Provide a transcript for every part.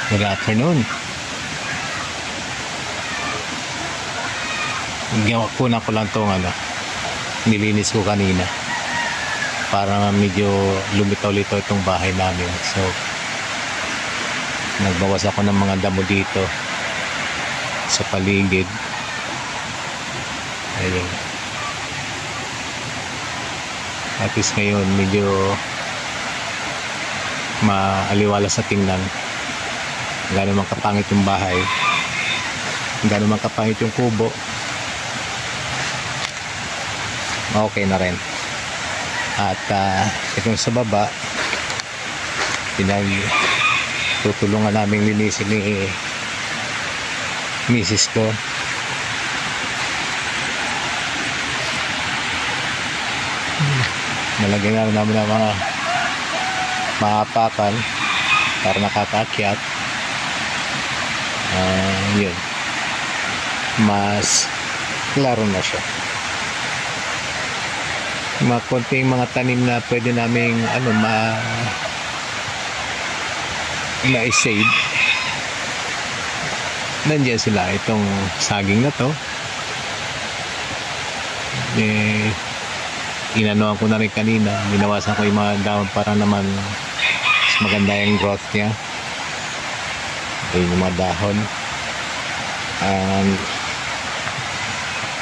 Good afternoon. Kunan ko lang itong nilinis ko kanina para medyo lumitaw-litaw itong bahay namin. So nagbawas ako ng mga damo dito sa paligid. Ayun. At least ngayon medyo maaliwala sa tingnan. Gano'n man kapangit yung bahay, gano'n man kapangit yung kubo, okay na rin. At itong sa baba, tutulungan namin linisin ni misis ko. Nalagyan na namin ng mga maapakan para nakakaakyat. Yun, mas klaro na siya. Mga konting mga tanim na pwede naming ma-save, nandiyan sila. Itong saging na to, inanoan ko na rin kanina, binawasan ko yung mga dahon para naman mas maganda yung growth niya. Ayun yung mga dahon.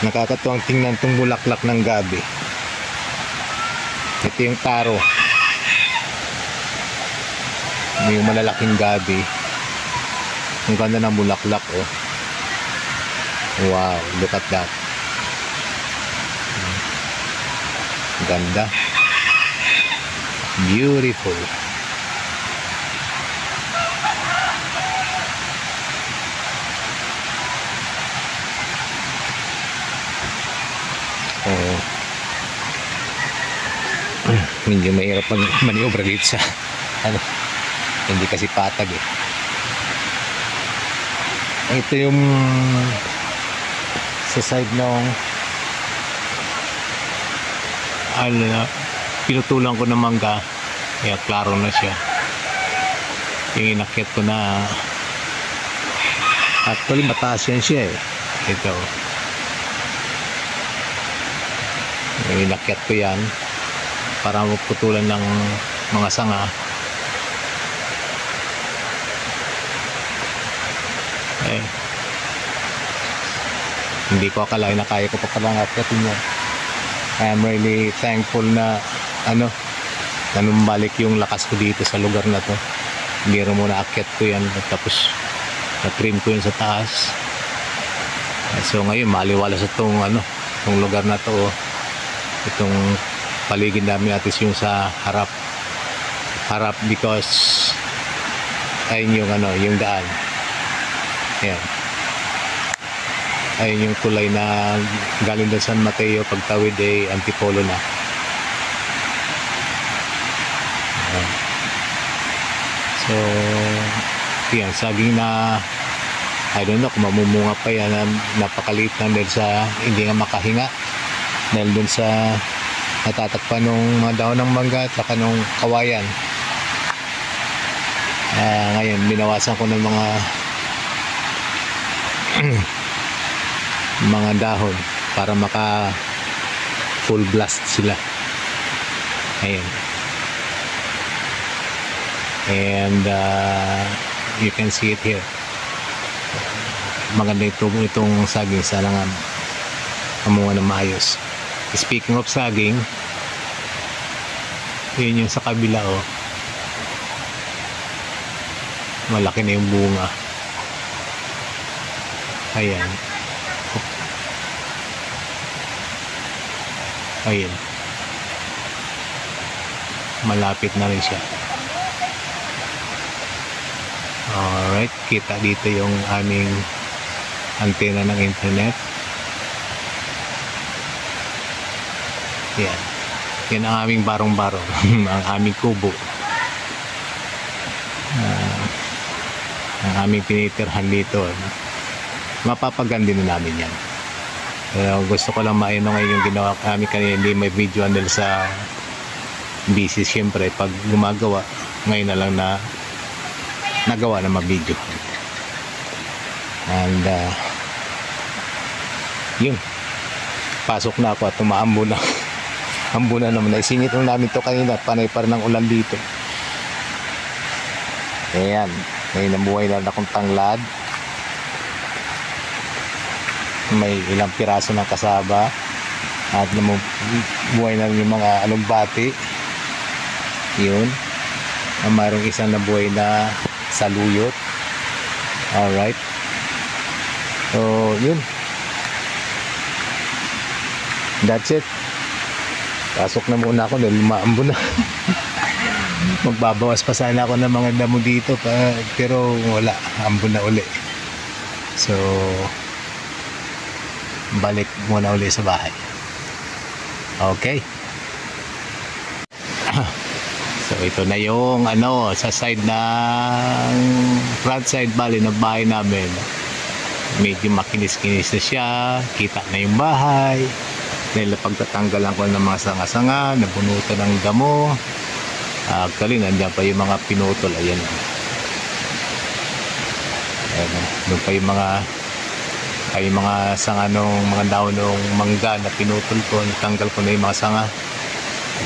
Nakakatuwang tingnan itong bulaklak ng gabi. Ito yung taro. May malalaking gabi. Ang ganda ng bulaklak, oh. Wow, look at that. Ganda. Beautiful. Medyo mahirap mag-maniobra dito sa hindi kasi patag eh. Ito yung sa side ng pinutulan ko ng mangga, kaya klaro na siya. Yung inakyat ko na, actually mataas yan siya eh. Ito yung inakyat ko yan para magputulan ng mga sanga. Hindi ko akalain na kaya ko pa palang akyatin yan. I am really thankful na nanumbalik yung lakas ko dito sa lugar na to. Hindi rin muna akyat ko yan, tapos na-trim ko yun sa taas. So ngayon maliwala sa itong lugar na to. Itong paligid namin at yung sa harap because ayun yung yung daan. Ayan. Ayun yung tulay na galing doon San Mateo, pagtawid ay Antipolo na. Ayan. So yan, saging na I don't know kung mamumunga pa yan, napakaliit na dahil sa hindi nga makahinga dahil doon sa natatakpan ng mga dahon ng mangga at saka ng kawayan. Ngayon binawasan ko ng mga dahon para maka full blast sila. Ayan. And you can see it here. Maganda itong saging, sana nga amunga ng maayos. Speaking of saging, yun yung sa kabila, oh. Malaki na yung bunga. Ayan. Ayan. Malapit na rin siya. Alright, kita dito yung aming antena ng internet. Yan. Yan ang aming barong-barong. Ang aming kubo. Ang aming tinitirhan dito. Mapapaganda na namin yan. Gusto ko lang maino ngayon yung ginawa kami kanina. Hindi may video dahil sa busy siyempre pag gumagawa. Ngayon na lang na nagawa na mabidyo. And yun, pasok na ako at umaambo na. Ambo na naman, naisingit lang namin to kanina, panay pa rin ng ulan dito. Ayan, may namuhay na akong tanglad, may ilang piraso ng kasaba, at namuhay na rin yung mga alugbati. Yun, mayroong isang nabuhay na saluyot. Alright, so yun, that's it. Pasok na muna ako dahil maambo na. Magbabawas pa sana ako ng mga damo dito pero wala, ambo na uli. So balik muna uli sa bahay. Okay. So ito na yung sa side ng front side bali ng bahay namin. Medyo makinis-kinis na siya, kita na yung bahay. Dahil pagtatanggalan ko ng mga sanga-sanga, nabunutan ng damo. Actually, nandiyan pa yung mga pinutol. Ayan. Ayan. Doon pa yung mga sanga nung mga daon ng mangga na pinutol ko. Natanggal ko na yung mga sanga.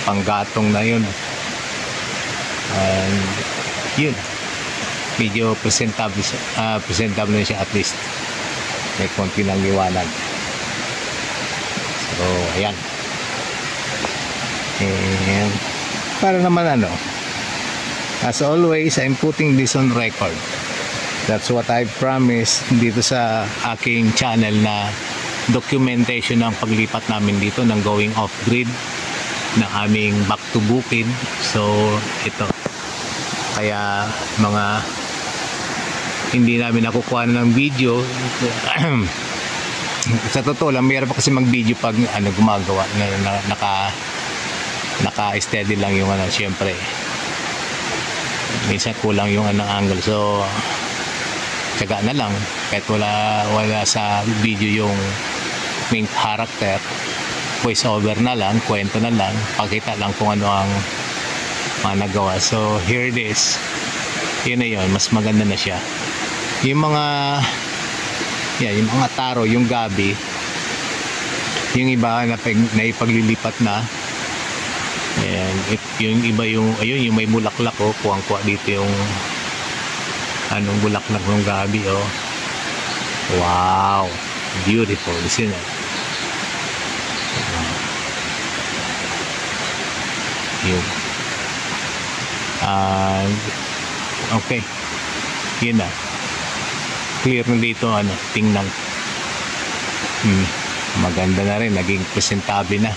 Panggatong na yun. And yun. Medyo presentable na siya at least. May konti ng liwanag. So, ayan. And, para naman as always, I'm putting this on record. That's what I promised dito sa aking channel na documentation ng paglipat namin dito ng going off-grid ng aming back to bukid. So, ito. Kaya, mga hindi namin nakukuha ng video. Sa totoo lang, mayroon pa kasi mag-video pag gumagawa na naka-steady lang yung syempre. Minsan kulang yung angle. So, tiyaga na lang kahit wala sa video yung main character. Voice over na lang, kwento na lang, pakita lang kung ano ang mga nagawa. So, here it is. Yun na yun, mas maganda na siya. Yung mga yung mga taro, yung gabi, yung iba na ipaglilipat na. And yung iba yung may bulaklak kuwang-kuwa dito yung bulaklak ng gabi Wow, beautiful, isn't it? Yun. Okay, yun na. Clear na dito, tingnan. Maganda na rin, naging presentable na.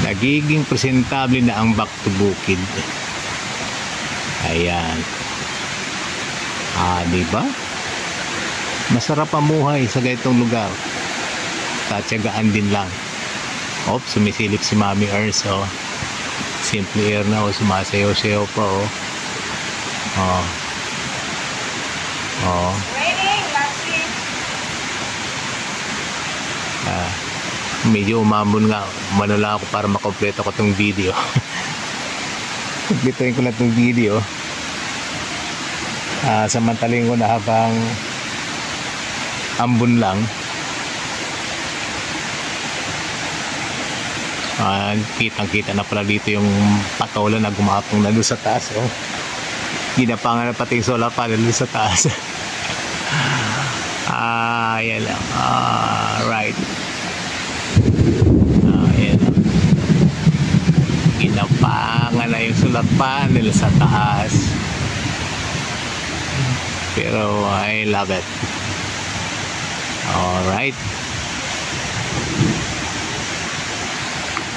Nagiging presentable na ang back to bukid. Ayan. Diba? Masarap pamuhay sa ganitong lugar. Tatyagaan din lang. Sumisilip si Mami Ers, Simple Air na, sumasayaw-sayaw pa, Raining, that's it. Medyo umambon nga. Manula ako para makompleto ko itong video. Kumpletuin ko na itong video. Samantaling ko na habang ambon lang. Kitang-kita na pala dito yung patola na gumapong na doon sa taas. Ginapangan na pati yung solar panel doon sa taas. Ayan lang. Right. Ayan lang. Ginapangan na yung solar panel sa taas. Pero I love it. Alright.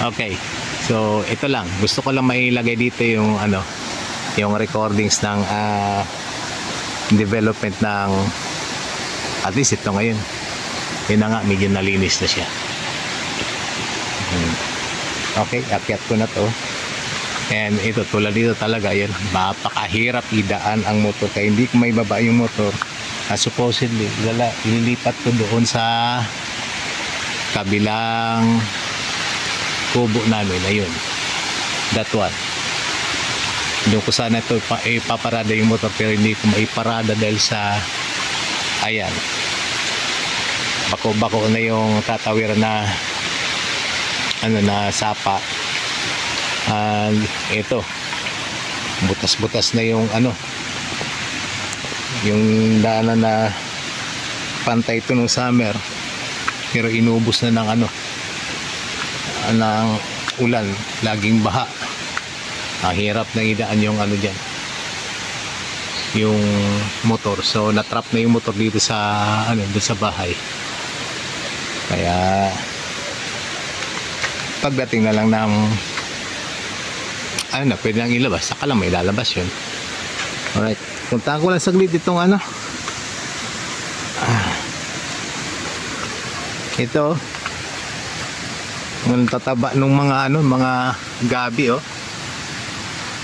Okay. So ito lang. Gusto ko lang mailagay dito yung yung recordings ng development ng at least ito ngayon. Yun na nga, medyo nalinis na siya. Okay, akyat ko na to. And ito, tulad dito talaga, yan, mapakahirap idaan ang motor. Kaya hindi ko may baba yung motor. Supposedly, ililipat ko doon sa kabilang kubo namin. Ayun. That one. Doon ko sana ito ipaparada yung motor, pero hindi ko maiparada dahil sa ayan, bako-bako na yung tatawiran na ano na sapa. And ito, butas-butas na yung ano, yung daanan na pantay ito nung summer, pero inubos na ng ano, ng ulan, laging baha. Ang hirap na idaan yung ano dyan, yung motor. So natrap na yung motor dito sa ano, doon sa bahay. Kaya pagdating na lang ng ano na, pwede nang ilabas, saka lang may lalabas yun. Alright, puntahan ko lang saglit itong ano, ito ang tataba nung mga ano, mga gabi, oh.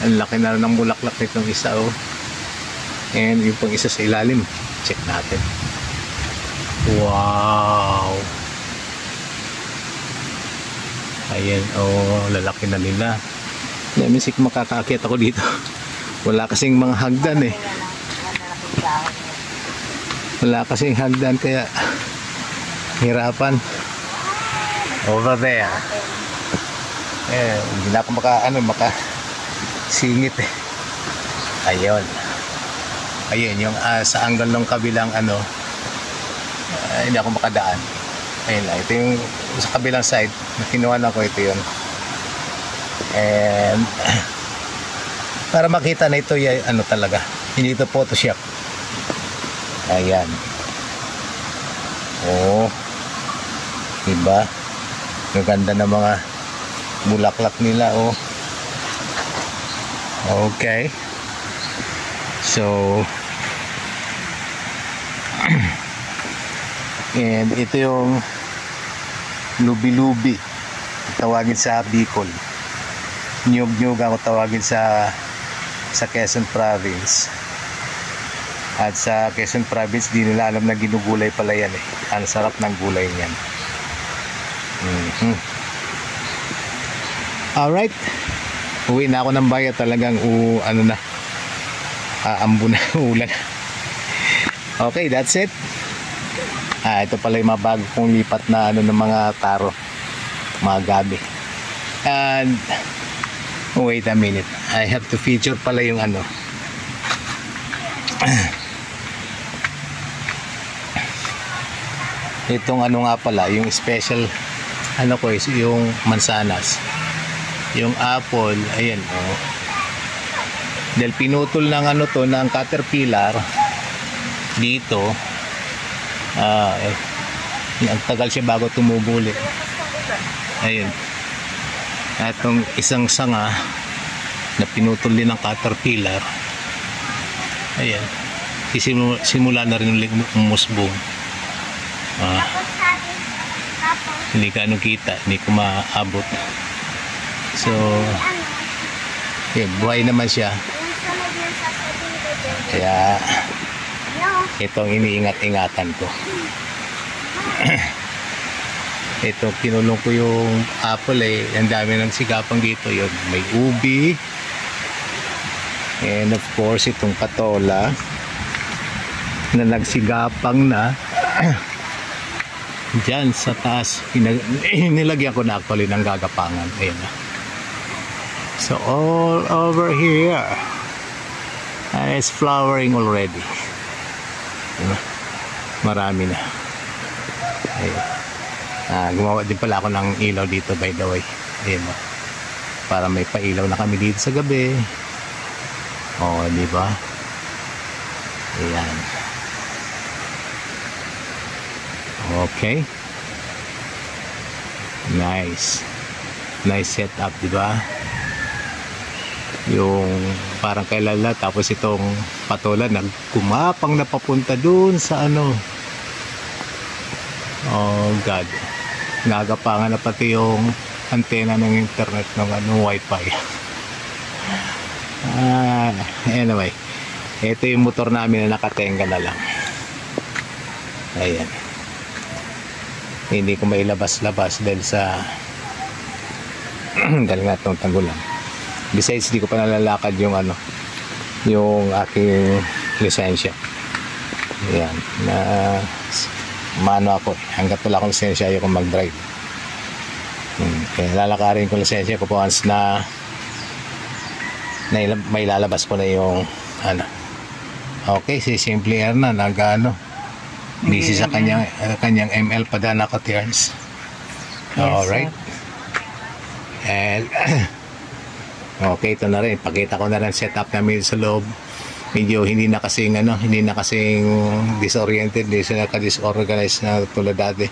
Ang laki na ng bulaklak nitong isa, oh. And yung pang isa sa ilalim, check natin. Wow, ayan, oh, lalaki na nila. Namisik makakaakyat ako dito. Wala kasing mga hagdan eh. Wala kasing hagdan, kaya hirapan. Over there. Eh, hindi na ako singit eh. Ayun. Ayun, yung sa angle ng kabilang ano, hindi ako makadaan. Ayun lang. Ito yung sa kabilang side na kinuha ko, ito yun. And para makita na ito ano talaga, hindi ito Photoshop. Ayan, oh, diba, ang ganda ng mga bulaklak nila, oh. Okay, so and ito yung lubi-lubi, tawagin sa Bicol. Nyug-nyug ako tawagin sa Quezon Province. At sa Quezon Province, di nila alam na ginugulay pala yan eh. Ang sarap ng gulay niyan. Alright, uwi na ako ng bayan. Talagang ano na, aambo na ulan. Okay, that's it. Ito pala yung mga bago kong lipat na ano, ng mga taro, mga gabi. And wait a minute, I have to feature pala yung ano, itong ano nga pala, yung special ano ko is yung mansanas, yung apple. Ayan, oh, dahil pinutol ng ano to, ng caterpillar dito. Ang tagal siya bago tumubo ulit. Ayun, atong isang sanga na pinutol din ng caterpillar. Ayan, simula na rin ulit umusbong. Hindi ka anong kita, hindi ko maabot. So buhay naman siya, kaya itong iniingat-ingatan ko. Ito, kinulong ko yung apple eh. Ang dami ng sigapang dito. Yun, may ubi, and of course itong patola na nagsigapang na. Diyan sa taas nilagyan ko na actually ng gagapangan. Ayan na. So all over here it's flowering already. Marami na. Ayan. Gumawa din pala ako ng ilaw dito, by the way. Ayan, para may pailaw na kami dito sa gabi. Oh, di ba? Ayan. Okay. Nice. Nice setup, di ba? Yung parang kailala, tapos itong patola nagkumapang na papunta dun sa ano. Oh God. Nagapangan na pati yung antena ng internet ng ano, wifi. Anyway, ito yung motor namin na nakatenga na lang. Ayan. Hindi ko mailabas-labas dahil sa dahil nga itong tanggulan. Besides, di ko pa nalalakad yung yung aking lisensya. Yan. Mano ako. Hanggat wala akong lisensya, ayoko mag-drive. Kaya lalakarin ko lisensya ko po once na may lalabas ko na yung Okay, si Simple Air na busy sa kanyang ML Padana Coterns. Alright. And okay, ito na rin. Pakita ko na rin setup namin sa loob. Medyo hindi na kasing disoriented, hindi sila ka-disorganized na tulad dati.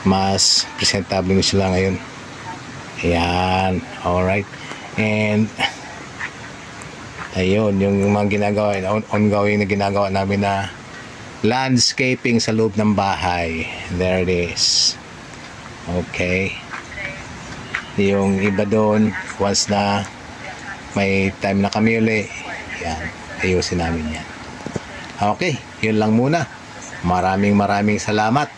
Mas presentable na sila ngayon. Ayan. Alright. And ayun, yung mga ginagawa, ongoing na ginagawa namin na landscaping sa loob ng bahay. There it is. Okay. Yung iba doon, once na may time na kami uli, yan, ayusin namin yan. Okay, yun lang muna. Maraming salamat.